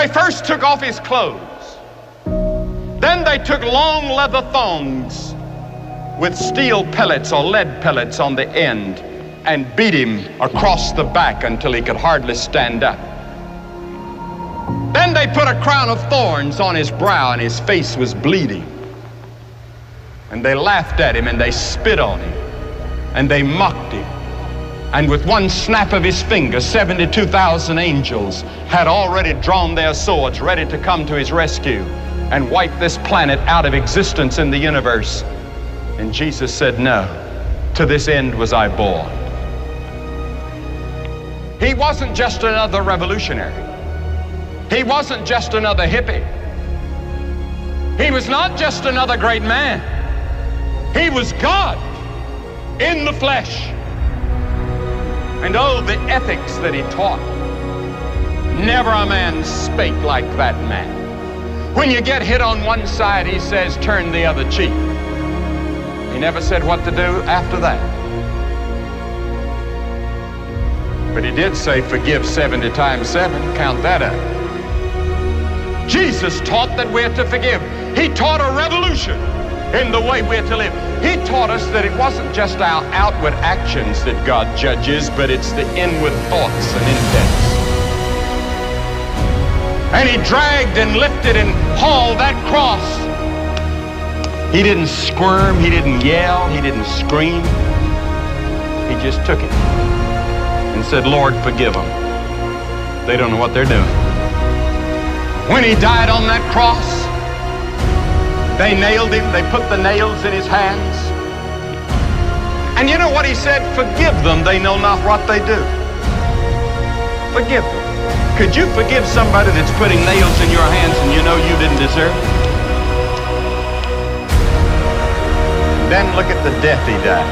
They first took off his clothes. Then they took long leather thongs with steel pellets or lead pellets on the end and beat him across the back until he could hardly stand up. Then they put a crown of thorns on his brow and his face was bleeding. And they laughed at him and they spit on him and they mocked him. And with one snap of his finger, 72,000 angels had already drawn their swords ready to come to his rescue and wipe this planet out of existence in the universe. And Jesus said, no, to this end was I born. He wasn't just another revolutionary. He wasn't just another hippie. He was not just another great man. He was God in the flesh. And oh, the ethics that he taught. Never a man spake like that man. When you get hit on one side, he says, turn the other cheek. He never said what to do after that. But he did say, forgive 70 times 7. Count that up. Jesus taught that we're to forgive. He taught a revolution in the way we're to live. He taught us that it wasn't just our outward actions that God judges, but it's the inward thoughts and intents. And he dragged and lifted and hauled that cross. He didn't squirm, he didn't yell, he didn't scream. He just took it and said, Lord, forgive them. They don't know what they're doing. When he died on that cross, they nailed him, they put the nails in his hands. And you know what he said? Forgive them, they know not what they do. Forgive them. Could you forgive somebody that's putting nails in your hands and you know you didn't deserve it? Then look at the death he died.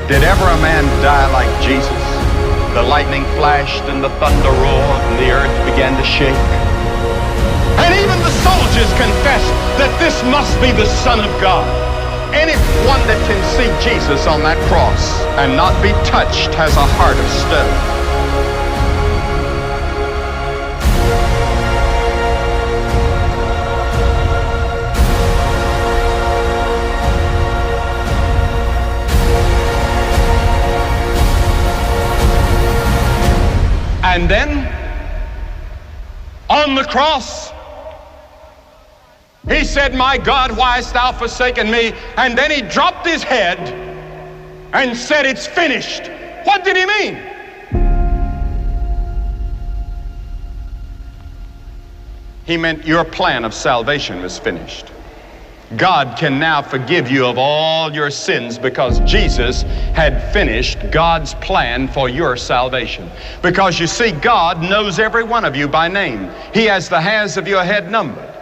Did ever a man die like Jesus? The lightning flashed and the thunder roared and the earth began to shake. And even the soldiers confessed that this must be the Son of God. Anyone that can see Jesus on that cross and not be touched has a heart of stone. And then, on the cross, he said, my God, why hast thou forsaken me? And then he dropped his head and said, it's finished. What did he mean? He meant your plan of salvation was finished. God can now forgive you of all your sins because Jesus had finished God's plan for your salvation. Because you see, God knows every one of you by name. He has the hairs of your head numbered.